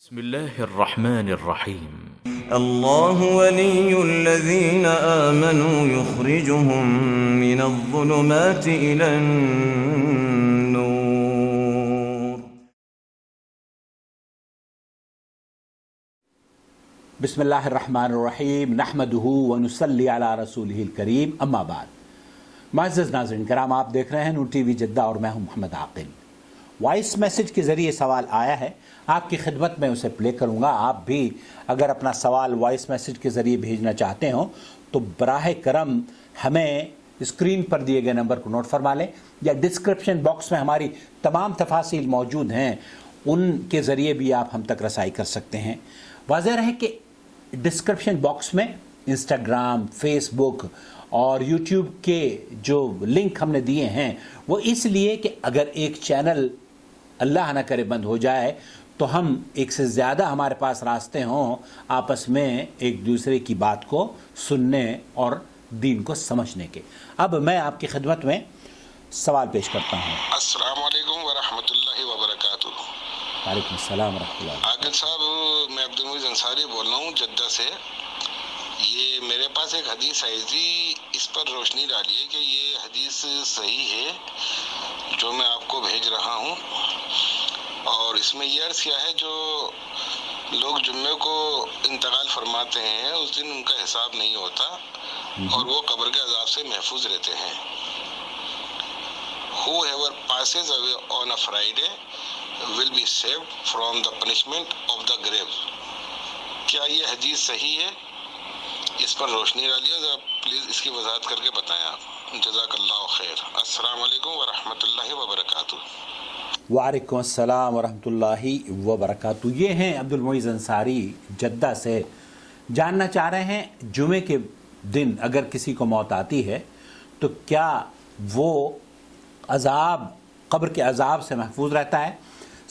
بسم الله الرحمن الرحيم الله ولي الذين آمنوا يخرجهم من الظلمات إلى النور. بسم اللہ الرحمن الرحیم نحمدہ ونصلی علی رسولہ الکریم اما بعد. معزز ناظرین کرام، آپ دیکھ رہے ہیں نور ٹی وی جدہ اور میں ہوں محمد عاقل. وائس میسج کے ذریعے سوال آیا ہے، آپ کی خدمت میں اسے پلے کروں گا. آپ بھی اگر اپنا سوال وائس میسج کے ذریعے بھیجنا چاہتے ہوں تو براہ کرم ہمیں اسکرین پر دیے گئے نمبر کو نوٹ فرما لیں، یا ڈسکرپشن باکس میں ہماری تمام تفاصیل موجود ہیں، ان کے ذریعے بھی آپ ہم تک رسائی کر سکتے ہیں. واضح رہے کہ ڈسکرپشن باکس میں انسٹاگرام، فیس بک اور یوٹیوب کے جو لنک ہم نے دیے ہیں وہ اس لیے کہ اگر ایک چینل اللہ نہ کرے بند ہو جائے تو ہم ایک سے زیادہ ہمارے پاس راستے ہوں آپس میں ایک دوسرے کی بات کو سننے اور دین کو سمجھنے کے. اب میں آپ کی خدمت میں سوال پیش کرتا ہوں. السلام علیکم ورحمۃ اللہ وبرکاتہ. وعلیکم السلام ورحمۃ اللہ. عاقل صاحب، میں عبدالمعید انصاری بول رہا ہوں جدہ سے. یہ میرے پاس ایک حدیث آئی تھی، اس پر روشنی ڈالیے کہ یہ حدیث صحیح ہے جو میں آپ کو بھیج رہا ہوں. اور اس میں یہ عرض کیا ہے، جو لوگ جمعے کو انتقال فرماتے ہیں اس دن ان کا حساب نہیں ہوتا اور وہ قبر کے عذاب سے محفوظ رہتے ہیں. Whoever passes away on a Friday will be saved from the punishment of the grave. کیا یہ حدیث صحیح ہے؟ اس پر روشنی ڈالیے ذرا پلیز، اس کی وضاحت کر کے بتائیں آپ. جزاک اللہ خیر. السلام علیکم ورحمۃ اللہ وبرکاتہ. وعلیکم السلام ورحمۃ اللہ وبرکاتہ. یہ ہیں عبدالمعید انصاری جدہ سے. جاننا چاہ رہے ہیں جمعے کے دن اگر کسی کو موت آتی ہے تو کیا وہ عذاب، قبر کے عذاب سے محفوظ رہتا ہے؟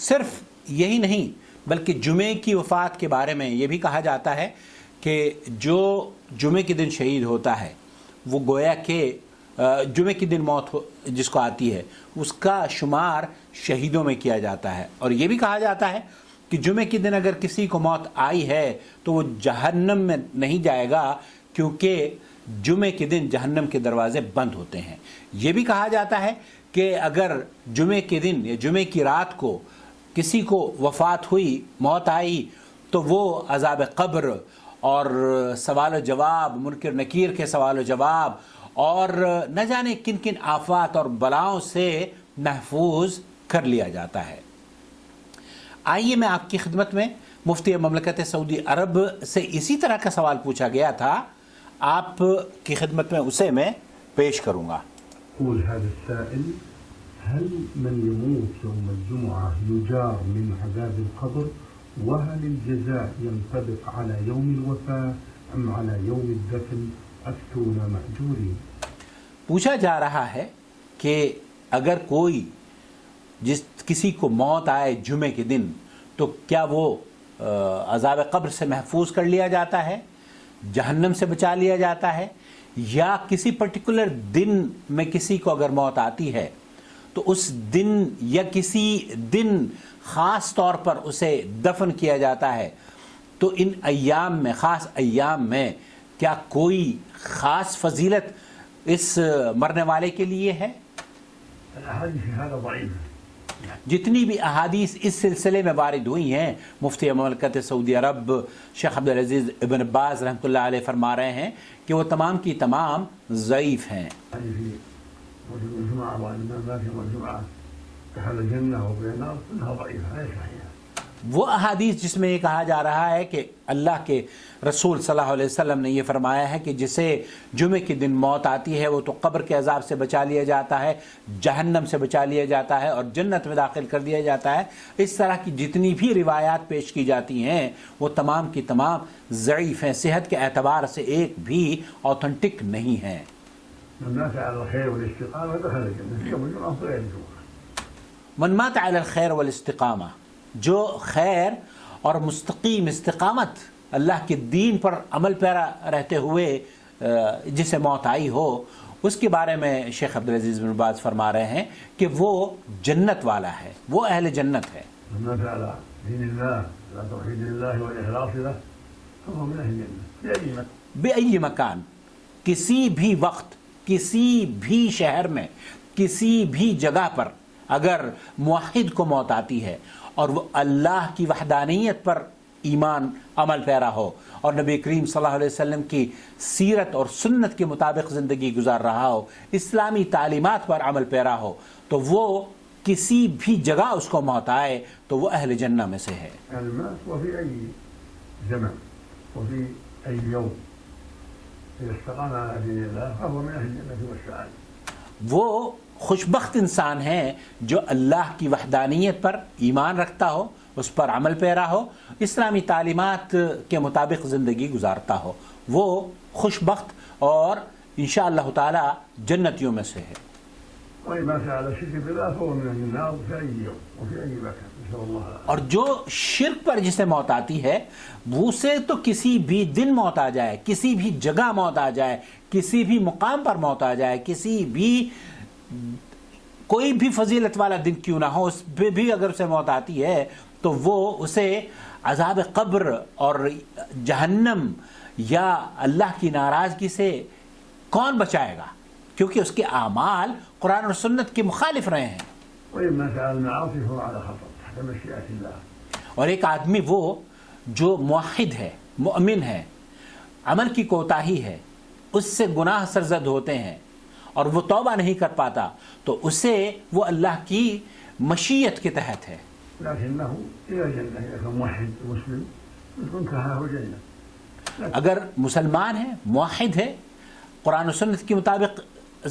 صرف یہی نہیں بلکہ جمعے کی وفات کے بارے میں یہ بھی کہا جاتا ہے کہ جو جمعے کے دن شہید ہوتا ہے وہ گویا کہ جمعے کے دن موت جس کو آتی ہے اس کا شمار شہیدوں میں کیا جاتا ہے. اور یہ بھی کہا جاتا ہے کہ جمعے کے دن اگر کسی کو موت آئی ہے تو وہ جہنم میں نہیں جائے گا، کیونکہ جمعے کے دن جہنم کے دروازے بند ہوتے ہیں. یہ بھی کہا جاتا ہے کہ اگر جمعے کے دن یا جمعے کی رات کو کسی کو وفات ہوئی، موت آئی، تو وہ عذاب قبر اور سوال و جواب، منکر نکیر کے سوال و جواب اور نہ جانے کن کن آفات اور بلاؤں سے محفوظ کر لیا جاتا ہے. آئیے میں آپ کی خدمت میں مفتی مملکت سعودی عرب سے اسی طرح کا سوال پوچھا گیا تھا، آپ کی خدمت میں اسے میں پیش کروں گا. يقول هذا السائل: هل من يموت يوم الجمعة يجار من عذاب القبر؟ وهل الجزاء ينطبق على يوم الوفاة أم على يوم الدفن؟ أفتونا مأجورين. پوچھا جا رہا ہے کہ اگر کوئی کسی کو موت آئے جمعے کے دن تو کیا وہ عذاب قبر سے محفوظ کر لیا جاتا ہے، جہنم سے بچا لیا جاتا ہے، یا کسی پرٹیکولر دن میں کسی کو اگر موت آتی ہے تو اس دن یا کسی دن خاص طور پر اسے دفن کیا جاتا ہے؟ تو ان ایام میں، خاص ایام میں، کیا کوئی خاص فضیلت اس مرنے والے کے لیے ہے؟ جتنی بھی احادیث اس سلسلے میں وارد ہوئی ہیں، مفتی مملکت سعودی عرب شیخ عبدالعزیز ابن باز رحمۃ اللہ علیہ فرما رہے ہیں کہ وہ تمام کی تمام ضعیف ہیں. وہ احادیث جس میں یہ کہا جا رہا ہے کہ اللہ کے رسول صلی اللہ علیہ وسلم نے یہ فرمایا ہے کہ جسے جمعے کے دن موت آتی ہے وہ تو قبر کے عذاب سے بچا لیا جاتا ہے، جہنم سے بچا لیا جاتا ہے اور جنت میں داخل کر دیا جاتا ہے. اس طرح کی جتنی بھی روایات پیش کی جاتی ہیں وہ تمام کی تمام ضعیف ہیں، صحت کے اعتبار سے ایک بھی اوتھنٹک نہیں ہیں. من مات علی الخیر والاستقامہ، جو خیر اور مستقیم استقامت اللہ کے دین پر عمل پیرا رہتے ہوئے جسے موت آئی ہو، اس کے بارے میں شیخ عبدالعزیز بن باز فرما رہے ہیں کہ وہ جنت والا ہے، وہ اہل جنت ہے. دين الله لا توحيد الله والإخلاص له فهو من أهل الجنة بأي مكان. بأي مکان، کسی بھی وقت، کسی بھی شہر میں، کسی بھی جگہ پر اگر موحد کو موت آتی ہے اور وہ اللہ کی وحدانیت پر ایمان عمل پیرا ہو اور نبی کریم صلی اللہ علیہ وسلم کی سیرت اور سنت کے مطابق زندگی گزار رہا ہو، اسلامی تعلیمات پر عمل پیرا ہو، تو وہ کسی بھی جگہ اس کو موت آئے تو وہ اہل جنہ میں سے ہے. المات وفي أي زمن وفي أي يوم إذا استقام على دين الله فهو من أهل الجنة والسعادة. وہ خوشبخت انسان ہیں جو اللہ کی وحدانیت پر ایمان رکھتا ہو، اس پر عمل پیرا ہو، اسلامی تعلیمات کے مطابق زندگی گزارتا ہو، وہ خوشبخت اور انشاءاللہ تعالی جنتیوں میں سے ہے. وإن مات على الشرك بالله فهو من أهل النار في أي يوم وفي أي مكان نسأل الله العافية. اور جو شرک پر جسے موت آتی ہے وہ سے تو کسی بھی دن موت آ جائے، کسی بھی جگہ موت آ جائے، کسی بھی مقام پر موت آ جائے، کسی بھی کوئی بھی فضیلت والا دن کیوں نہ ہو، اس پہ بھی اگر اسے موت آتی ہے تو وہ اسے عذاب قبر اور جہنم یا اللہ کی ناراضگی سے کون بچائے گا، کیونکہ اس کے اعمال قرآن اور سنت کے مخالف رہے ہیں. وإن مات على المعاصي فهو على خطر تحت مشيئة الله. اور ایک آدمی وہ جو موحد ہے، مؤمن ہے، عمل کی کوتاہی ہے، اس سے گناہ سرزد ہوتے ہیں اور وہ توبہ نہیں کر پاتا تو اسے وہ اللہ کی مشیت کے تحت ہے. لكنه إلى الجنة إذا كان موحد مسلم يكون كهاه جنة. اگر مسلمان ہے، موحد ہے، قرآن و سنت کے مطابق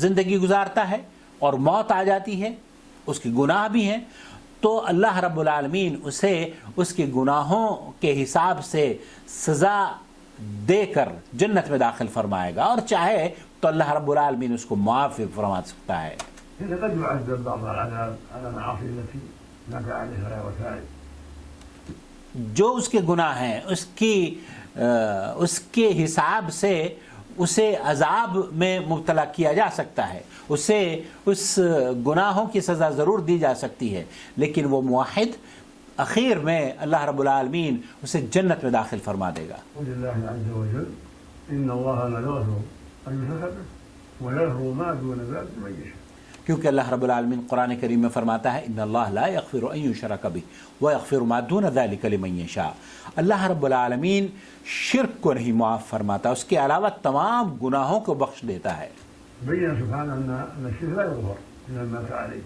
زندگی گزارتا ہے اور موت آ جاتی ہے، اس کے گناہ بھی ہیں، تو اللہ رب العالمین اسے اس کے گناہوں کے حساب سے سزا دے کر جنت میں داخل فرمائے گا، اور چاہے تو اللہ رب العالمین اس کو معاف فرما سکتا ہے. إذا قد يعذب بعض العذاب على المعاصي التي مات عليها وتائب. جو اس کے گناہ ہیں اس کے حساب سے اسے عذاب میں مبتلا کیا جا سکتا ہے، اسے اس گناہوں کی سزا ضرور دی جا سکتی ہے، لیکن وہ موحد اخیر میں اللہ رب العالمین اسے جنت میں داخل فرما دے گا. ولله عز وجل إن الله لا يغفر أن يشرك به ويغفر ما دون ذلك لمن يشاء. کیونکہ اللہ رب العالمین قرآن کریم میں فرماتا ہے ان اللہ لا یغفر ان یشرک بہ ویغفر ما دون ذلک لمن یشاء. اللہ رب العالمین شرک کو نہیں معاف فرماتا، اس کے علاوہ تمام گناہوں کو بخش دیتا ہے. بين سبحانه أن الشرك لا يغفر من المات عليه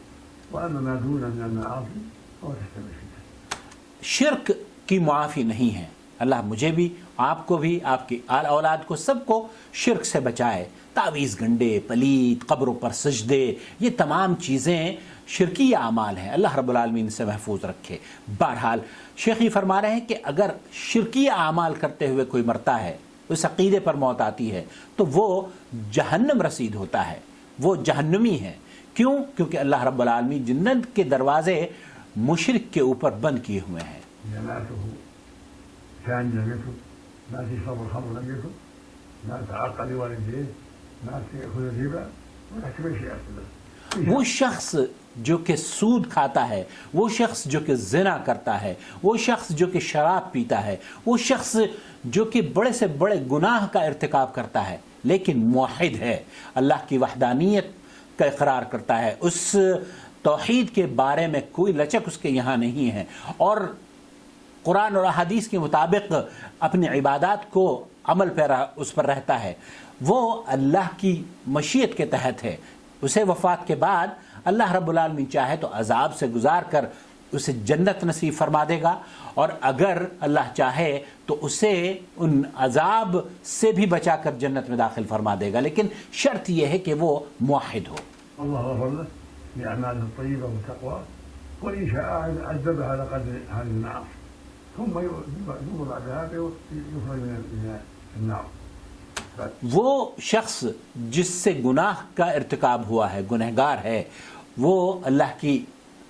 وأما ما دون من المعاصي فهو تحت مشيئته. شرک کی معافی نہیں ہے. اللہ مجھے بھی، آپ کو بھی، آپ کی آل اولاد کو، سب کو شرک سے بچائے. تعویذ گنڈے، پلیت، قبروں پر سجدے، یہ تمام چیزیں شرکی اعمال ہیں، اللہ رب العالمین سے محفوظ رکھے. بہرحال شیخ یہ فرما رہے ہیں کہ اگر شرکی اعمال کرتے ہوئے کوئی مرتا ہے، اس عقیدے پر موت آتی ہے، تو وہ جہنم رسید ہوتا ہے، وہ جہنمی ہے. کیوں؟ کیونکہ اللہ رب العالمین جنت کے دروازے مشرک کے اوپر بند کیے ہوئے ہیں. جماعته كان لم يكن ما في صبر الخمر لم يكن ما تعقل والديه ما يأخذ الربا ولا مشيئة الله. وہ شخص جو کہ سود کھاتا ہے، وہ شخص جو کہ زنا کرتا ہے، وہ شخص جو کہ شراب پیتا ہے، وہ شخص جو کہ بڑے سے بڑے گناہ کا ارتکاب کرتا ہے لیکن موحد ہے، اللہ کی وحدانیت کا اقرار کرتا ہے، اس توحید کے بارے میں کوئی لچک اس کے یہاں نہیں ہے، اور قرآن اور احادیث کے مطابق اپنی عبادات کو عمل پیرا اس پر رہتا ہے، وہ اللہ کی مشیت کے تحت ہے. اسے وفات کے بعد اللہ رب العالمین چاہے تو عذاب سے گزار کر اسے جنت نصیب فرما دے گا، اور اگر اللہ چاہے تو اسے ان عذاب سے بھی بچا کر جنت میں داخل فرما دے گا، لیکن شرط یہ ہے کہ وہ موحد ہو. الله غفر له بأعماله الطيبة والتقوى وإن شاء عذبه على قدر هذه المعاصي ثم بعد هذا يخرج من النار. وہ شخص جس سے گناہ کا ارتکاب ہوا ہے، گنہگار ہے، وہ اللہ کی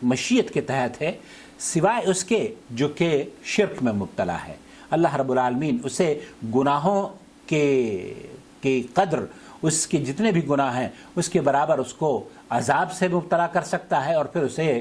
مشیت کے تحت ہے، سوائے اس کے جو کہ شرک میں مبتلا ہے. اللہ رب العالمین اسے گناہوں کے قدر، اس کے جتنے بھی گناہ ہیں اس کے برابر اس کو عذاب سے مبتلا کر سکتا ہے، اور پھر اسے